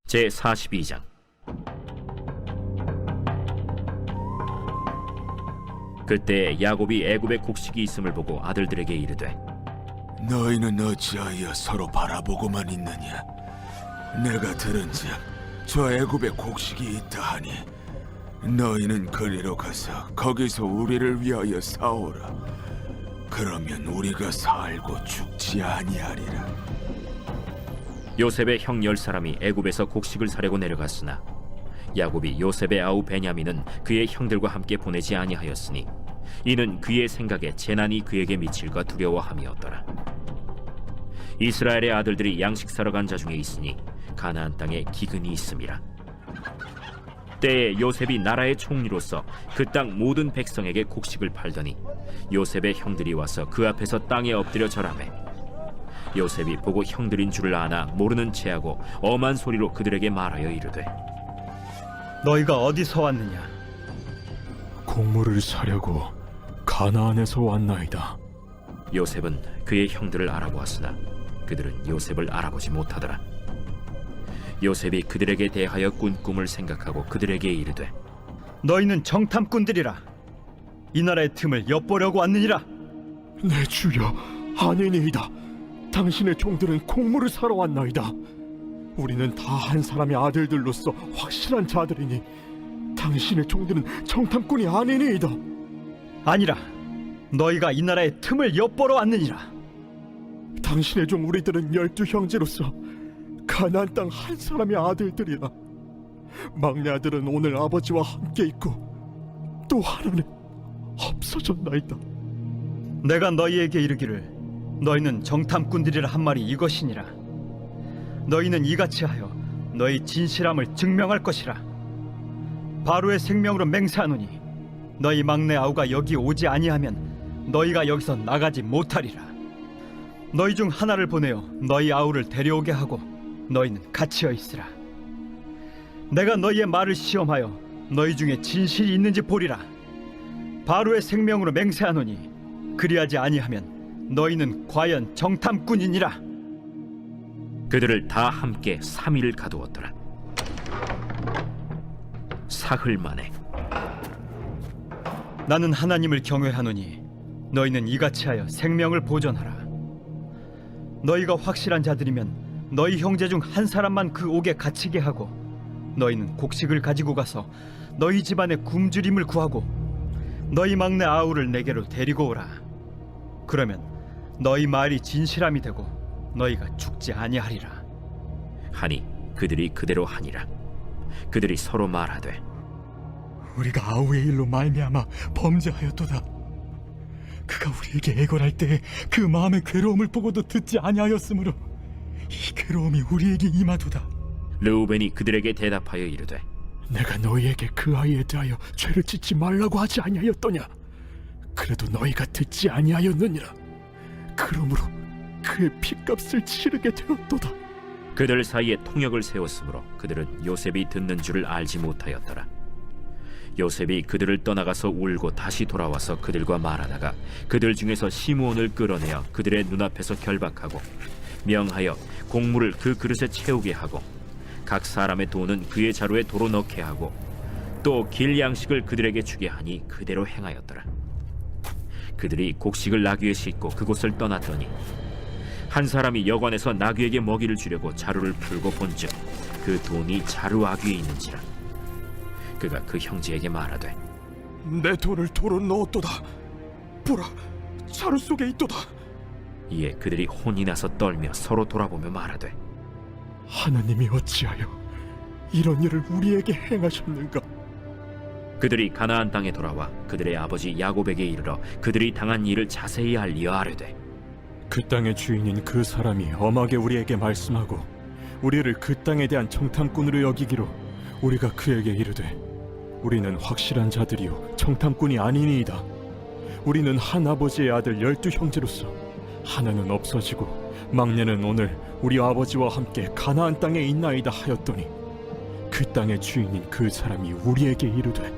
제42장. 그때 야곱이 애굽에 곡식이 있음을 보고 아들들에게 이르되, 너희는 어찌하여 서로 바라보고만 있느냐? 내가 들은즉 저 애굽에 곡식이 있다 하니 너희는 그리로 가서 거기서 우리를 위하여 사오라. 그러면 우리가 살고 죽지 아니하리라. 요셉의 형 10사람이 애굽에서 곡식을 사려고 내려갔으나 야곱이 요셉의 아우 베냐민은 그의 형들과 함께 보내지 아니하였으니 이는 그의 생각에 재난이 그에게 미칠까 두려워함이었더라. 이스라엘의 아들들이 양식 사러 간 자 중에 있으니 가나안 땅에 기근이 있음이라. 때에 요셉이 나라의 총리로서 그 땅 모든 백성에게 곡식을 팔더니 요셉의 형들이 와서 그 앞에서 땅에 엎드려 절하매, 요셉이 보고 형들인 줄을 아나 모르는 체하고 엄한 소리로 그들에게 말하여 이르되, 너희가 어디서 왔느냐? 곡물을 사려고 가나안에서 왔나이다. 요셉은 그의 형들을 알아보았으나 그들은 요셉을 알아보지 못하더라. 요셉이 그들에게 대하여 꾼 꿈을 생각하고 그들에게 이르되, 너희는 정탐꾼들이라. 이 나라의 틈을 엿보려고 왔느니라. 내 주여, 아니니이다. 당신의 종들은 곡물을 사러 왔나이다. 우리는 다 한 사람의 아들들로서 확실한 자들이니 당신의 종들은 정탐꾼이 아니니이다. 아니라 너희가 이 나라의 틈을 엿보러 왔느니라. 당신의 종 우리들은 12형제로서 가나안 땅 한 사람의 아들들이라. 막내 아들은 오늘 아버지와 함께 있고 또 하나는 없어졌나이다. 내가 너희에게 이르기를 너희는 정탐꾼들이라 한 말이 이것이니라. 너희는 이같이 하여 너희 진실함을 증명할 것이라. 바로의 생명으로 맹세하노니 너희 막내 아우가 여기 오지 아니하면 너희가 여기서 나가지 못하리라. 너희 중 하나를 보내어 너희 아우를 데려오게 하고 너희는 갇히어 있으라. 내가 너희의 말을 시험하여 너희 중에 진실이 있는지 보리라. 바로의 생명으로 맹세하노니 그리하지 아니하면 너희는 과연 정탐꾼이니라. 그들을 다 함께 3일을 가두었더라. 사흘 만에 나는 하나님을 경외하노니 너희는 이같이 하여 생명을 보존하라. 너희가 확실한 자들이면 너희 형제 중 한 사람만 그 옥에 갇히게 하고 너희는 곡식을 가지고 가서 너희 집안의 굶주림을 구하고 너희 막내 아우를 내게로 데리고 오라. 그러면 너희 말이 진실함이 되고 너희가 죽지 아니하리라. 하니 그들이 그대로 하니라. 그들이 서로 말하되, 우리가 아우의 일로 말미암아 범죄하였도다. 그가 우리에게 애걸할 때에 그 마음의 괴로움을 보고도 듣지 아니하였으므로 이 괴로움이 우리에게 임하도다. 르우벤이 그들에게 대답하여 이르되, 내가 너희에게 그 아이에 대하여 죄를 짓지 말라고 하지 아니하였더냐? 그래도 너희가 듣지 아니하였느니라. 그러므로 그의 핏값을 치르게 되었도다. 그들 사이에 통역을 세웠으므로 그들은 요셉이 듣는 줄을 알지 못하였더라. 요셉이 그들을 떠나가서 울고 다시 돌아와서 그들과 말하다가 그들 중에서 시므온을 끌어내어 그들의 눈앞에서 결박하고 명하여 곡물을 그 그릇에 채우게 하고 각 사람의 돈은 그의 자루에 도로 넣게 하고 또 길 양식을 그들에게 주게 하니 그대로 행하였더라. 그들이 곡식을 나귀에 싣고 그곳을 떠났더니 한 사람이 여관에서 나귀에게 먹이를 주려고 자루를 풀고 본즉 그 돈이 자루 아귀에 있는지라. 그가 그 형제에게 말하되, 내 돈을 도로 넣었도다. 보라, 자루 속에 있도다. 이에 그들이 혼이 나서 떨며 서로 돌아보며 말하되, 하나님이 어찌하여 이런 일을 우리에게 행하셨는가? 그들이 가나안 땅에 돌아와 그들의 아버지 야곱에게 이르러 그들이 당한 일을 자세히 알리어 아뢰되, 그 땅의 주인인 그 사람이 엄하게 우리에게 말씀하고 우리를 그 땅에 대한 정탐꾼으로 여기기로 우리가 그에게 이르되, 우리는 확실한 자들이요 정탐꾼이 아니니이다. 우리는 한 아버지의 아들 12형제로서 하나는 없어지고 막내는 오늘 우리 아버지와 함께 가나안 땅에 있나이다 하였더니 그 땅의 주인인 그 사람이 우리에게 이르되,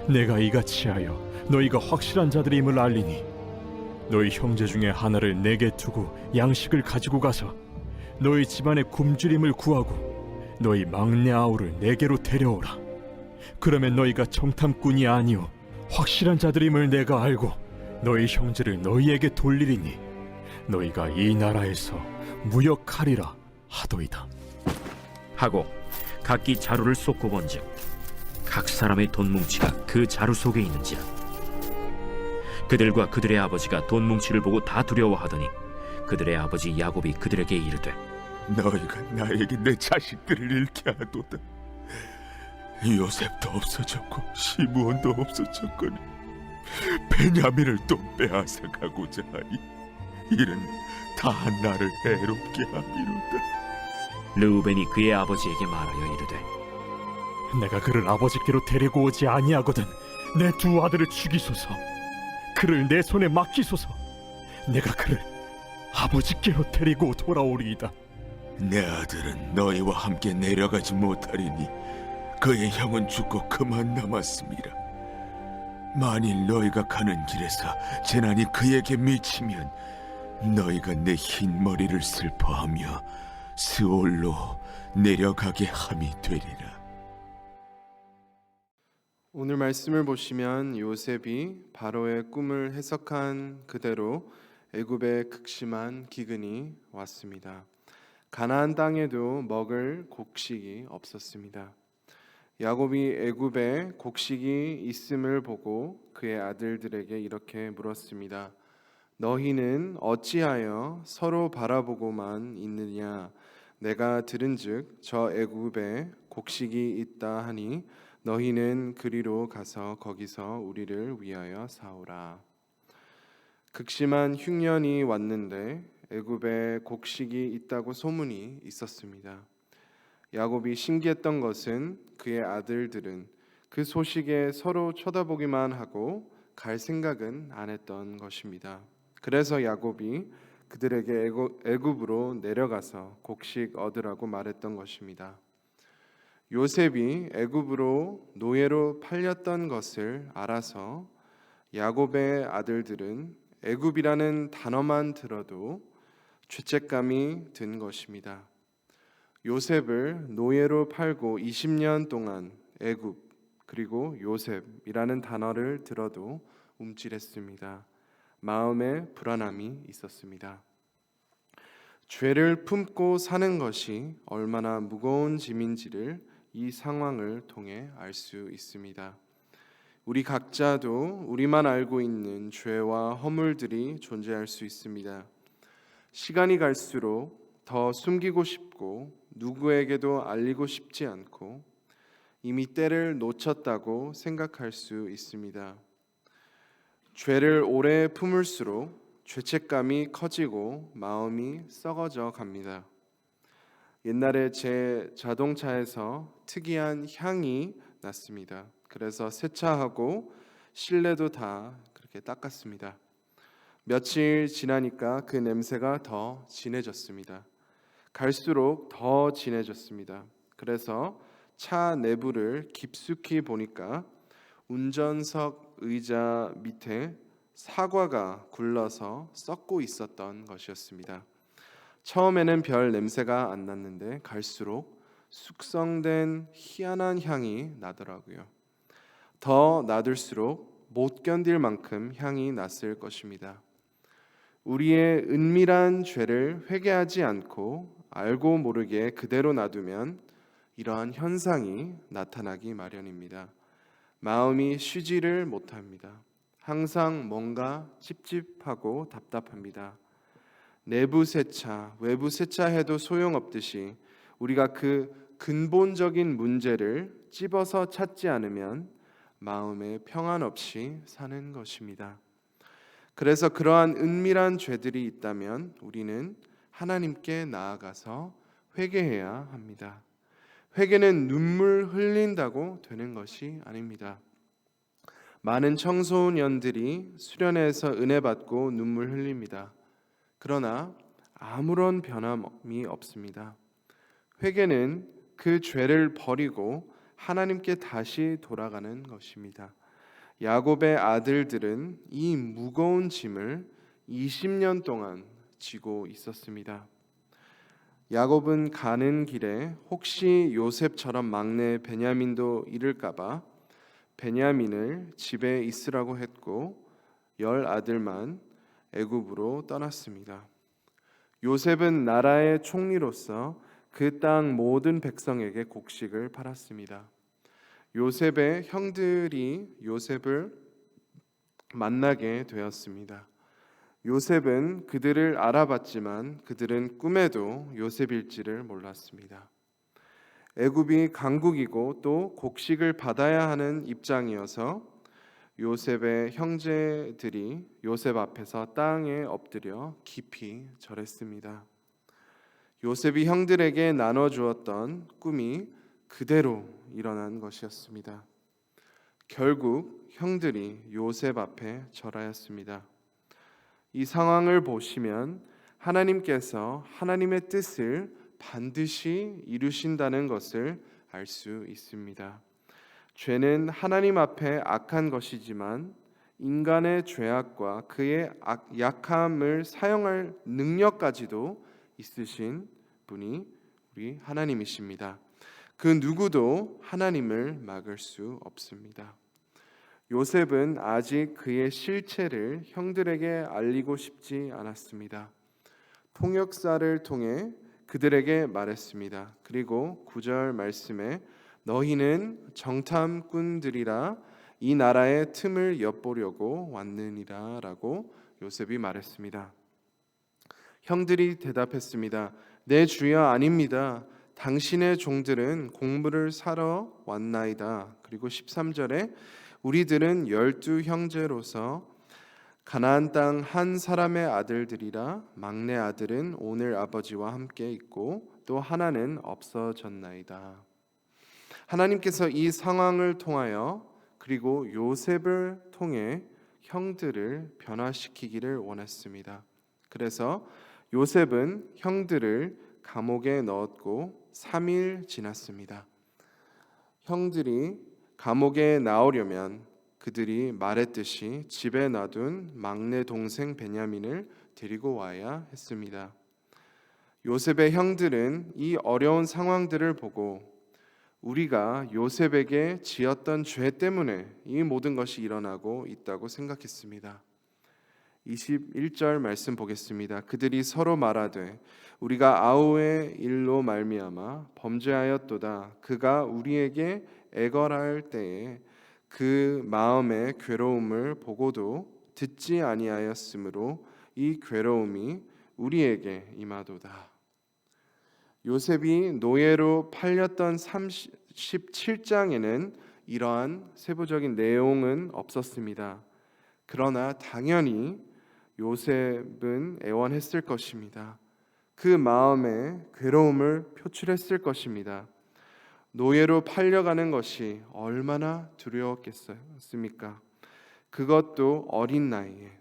내가 이같이 하여 너희가 확실한 자들임을 알리니 너희 형제 중에 하나를 내게 두고 양식을 가지고 가서 너희 집안의 굶주림을 구하고 너희 막내 아우를 내게로 데려오라. 그러면 너희가 정탐꾼이 아니오 확실한 자들임을 내가 알고 너희 형제를 너희에게 돌리리니 너희가 이 나라에서 무역하리라 하도이다. 하고 각기 자루를 쏟고 본즉 각 사람의 돈 뭉치가 그 자루 속에 있는지라. 그들과 그들의 아버지가 돈 뭉치를 보고 다 두려워하더니 그들의 아버지 야곱이 그들에게 이르되 너희가 나에게 내 자식들을 잃게 하도다. 요셉도 없어졌고 시므온도 없어졌거니 베냐민을 또 빼앗아 가고자 하니 이는 다 나를 해롭게 함이로다. 르우벤이 그의 아버지에게 말하여 이르되 내가 그를 아버지께로 데리고 오지 아니하거든 내 두 아들을 죽이소서. 그를 내 손에 맡기소서. 내가 그를 아버지께로 데리고 돌아오리이다. 내 아들은 너희와 함께 내려가지 못하리니 그의 형은 죽고 그만 남았습니다. 만일 너희가 가는 길에서 재난이 그에게 미치면 너희가 내 흰 머리를 슬퍼하며 스올로 내려가게 함이 되리라. 오늘 말씀을 보시면 요셉이 바로의 꿈을 해석한 그대로 애굽에 극심한 기근이 왔습니다. 가나안 땅에도 먹을 곡식이 없었습니다. 야곱이 애굽에 곡식이 있음을 보고 그의 아들들에게 이렇게 물었습니다. 너희는 어찌하여 서로 바라보고만 있느냐? 내가 들은즉 저 애굽에 곡식이 있다 하니 너희는 그리로 가서 거기서 우리를 위하여 사오라. 극심한 흉년이 왔는데 애굽에 곡식이 있다고 소문이 있었습니다. 야곱이 신기했던 것은 그의 아들들은 그 소식에 서로 쳐다보기만 하고 갈 생각은 안 했던 것입니다. 그래서 야곱이 그들에게 애굽으로 내려가서 곡식 얻으라고 말했던 것입니다. 요셉이 애굽으로 노예로 팔렸던 것을 알아서 야곱의 아들들은 애굽이라는 단어만 들어도 죄책감이 든 것입니다. 요셉을 노예로 팔고 20년 동안 애굽 그리고 요셉이라는 단어를 들어도 움찔했습니다. 마음에 불안함이 있었습니다. 죄를 품고 사는 것이 얼마나 무거운 짐인지를 이 상황을 통해 알 수 있습니다. 우리 각자도 우리만 알고 있는 죄와 허물들이 존재할 수 있습니다. 시간이 갈수록 더 숨기고 싶고 누구에게도 알리고 싶지 않고 이미 때를 놓쳤다고 생각할 수 있습니다. 죄를 오래 품을수록 죄책감이 커지고 마음이 썩어져 갑니다. 옛날에 제 자동차에서 특이한 향이 났습니다. 그래서 세차하고 실내도 다 그렇게 닦았습니다. 며칠 지나니까 그 냄새가 더 진해졌습니다. 갈수록 더 진해졌습니다. 그래서 차 내부를 깊숙이 보니까 운전석 의자 밑에 사과가 굴러서 썩고 있었던 것이었습니다. 처음에는 별 냄새가 안 났는데 갈수록 숙성된 희한한 향이 나더라고요. 더 놔둘수록 못 견딜 만큼 향이 났을 것입니다. 우리의 은밀한 죄를 회개하지 않고 알고 모르게 그대로 놔두면 이러한 현상이 나타나기 마련입니다. 마음이 쉬지를 못합니다. 항상 뭔가 찝찝하고 답답합니다. 내부 세차, 외부 세차해도 소용없듯이 우리가 그 근본적인 문제를 찝어서 찾지 않으면 마음에 평안 없이 사는 것입니다. 그래서 그러한 은밀한 죄들이 있다면 우리는 하나님께 나아가서 회개해야 합니다. 회개는 눈물 흘린다고 되는 것이 아닙니다. 많은 청소년들이 수련회에서 은혜 받고 눈물 흘립니다. 그러나 아무런 변함이 없습니다. 회개는 그 죄를 버리고 하나님께 다시 돌아가는 것입니다. 야곱의 아들들은 이 무거운 짐을 20년 동안 지고 있었습니다. 야곱은 가는 길에 혹시 요셉처럼 막내 베냐민도 잃을까봐 베냐민을 집에 있으라고 했고 10아들만 애굽으로 떠났습니다. 요셉은 나라의 총리로서 그 땅 모든 백성에게 곡식을 팔았습니다. 요셉의 형들이 요셉을 만나게 되었습니다. 요셉은 그들을 알아봤지만 그들은 꿈에도 요셉일지를 몰랐습니다. 애굽이 강국이고 또 곡식을 받아야 하는 입장이어서 요셉의 형제들이 요셉 앞에서 땅에 엎드려 깊이 절했습니다. 요셉이 형들에게 나눠 주었던 꿈이 그대로 일어난 것이었습니다. 결국 형들이 요셉 앞에 절하였습니다. 이 상황을 보시면 하나님께서 하나님의 뜻을 반드시 이루신다는 것을 알 수 있습니다. 죄는 하나님 앞에 악한 것이지만 인간의 죄악과 그의 약함을 사용할 능력까지도 있으신 분이 우리 하나님이십니다. 그 누구도 하나님을 막을 수 없습니다. 요셉은 아직 그의 실체를 형들에게 알리고 싶지 않았습니다. 통역사를 통해 그들에게 말했습니다. 그리고 9절 말씀에 너희는 정탐꾼들이라 이 나라의 틈을 엿보려고 왔느니라 라고 요셉이 말했습니다. 형들이 대답했습니다. 내 주여 아닙니다. 당신의 종들은 곡물을 사러 왔나이다. 그리고 13절에 우리들은 12 형제로서 가나안 땅 한 사람의 아들들이라 막내 아들은 오늘 아버지와 함께 있고 또 하나는 없어졌나이다. 하나님께서 이 상황을 통하여 그리고 요셉을 통해 형들을 변화시키기를 원했습니다. 그래서 요셉은 형들을 감옥에 넣었고 3일 지났습니다. 형들이 감옥에 나오려면 그들이 말했듯이 집에 놔둔 막내 동생 베냐민을 데리고 와야 했습니다. 요셉의 형들은 이 어려운 상황들을 보고 우리가 요셉에게 지었던 죄 때문에 이 모든 것이 일어나고 있다고 생각했습니다. 21절 말씀 보겠습니다. 그들이 서로 말하되 우리가 아우의 일로 말미암아 범죄하였도다. 그가 우리에게 애걸할 때에 그 마음의 괴로움을 보고도 듣지 아니하였으므로 이 괴로움이 우리에게 임하도다. 요셉이 노예로 팔렸던 37장에는 이러한 세부적인 내용은 없었습니다. 그러나 당연히 요셉은 애원했을 것입니다. 그 마음의 괴로움을 표출했을 것입니다. 노예로 팔려가는 것이 얼마나 두려웠겠습니까? 그것도 어린 나이에.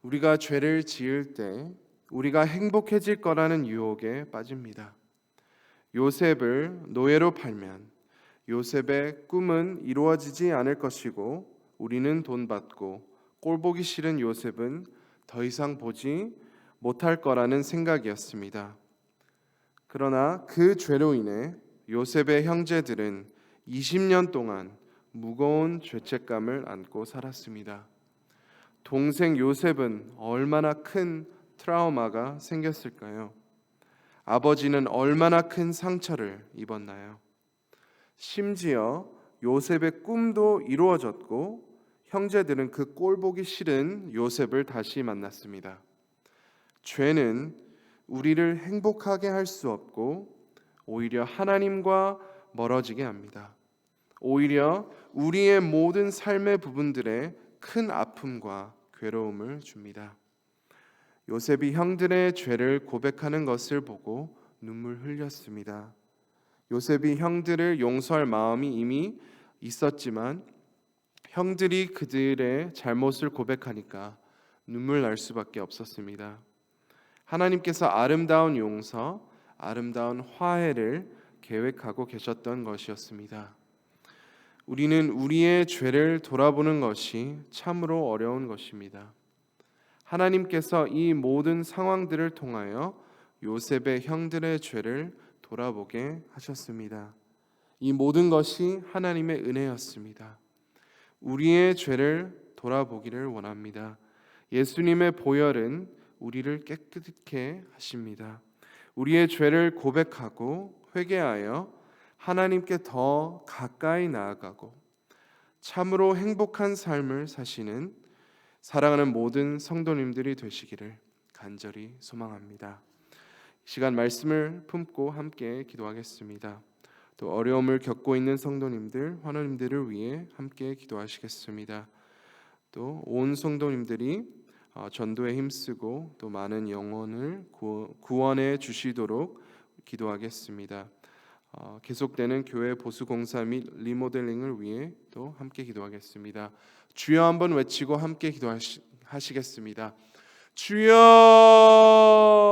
우리가 죄를 지을 때 우리가 행복해질 거라는 유혹에 빠집니다. 요셉을 노예로 팔면 요셉의 꿈은 이루어지지 않을 것이고 우리는 돈 받고 꼴보기 싫은 요셉은 더 이상 보지 못할 거라는 생각이었습니다. 그러나 그 죄로 인해 요셉의 형제들은 20년 동안 무거운 죄책감을 안고 살았습니다. 동생 요셉은 얼마나 큰 트라우마가 생겼을까요? 아버지는 얼마나 큰 상처를 입었나요? 심지어 요셉의 꿈도 이루어졌고 형제들은 그 꼴보기 싫은 요셉을 다시 만났습니다. 죄는 우리를 행복하게 할 수 없고 오히려 하나님과 멀어지게 합니다. 오히려 우리의 모든 삶의 부분들에 큰 아픔과 괴로움을 줍니다. 요셉이 형들의 죄를 고백하는 것을 보고 눈물 흘렸습니다. 요셉이 형들을 용서할 마음이 이미 있었지만 형들이 그들의 잘못을 고백하니까 눈물 날 수밖에 없었습니다. 하나님께서 아름다운 용서, 아름다운 화해를 계획하고 계셨던 것이었습니다. 우리는 우리의 죄를 돌아보는 것이 참으로 어려운 것입니다. 하나님께서 이 모든 상황들을 통하여 요셉의 형들의 죄를 돌아보게 하셨습니다. 이 모든 것이 하나님의 은혜였습니다. 우리의 죄를 돌아보기를 원합니다. 예수님의 보혈은 우리를 깨끗게 하십니다. 우리의 죄를 고백하고 회개하여 하나님께 더 가까이 나아가고 참으로 행복한 삶을 사시는 사랑하는 모든 성도님들이 되시기를 간절히 소망합니다. 시간 말씀을 품고 함께 기도하겠습니다. 또 어려움을 겪고 있는 성도님들, 환우님들을 위해 함께 기도하시겠습니다. 또 온 성도님들이 전도에 힘쓰고 또 많은 영혼을 구원해 주시도록 기도하겠습니다. 계속되는 교회 보수 공사 및 리모델링을 위해 또 함께 기도하겠습니다. 주여 한번 외치고 함께 기도하시겠습니다. 주여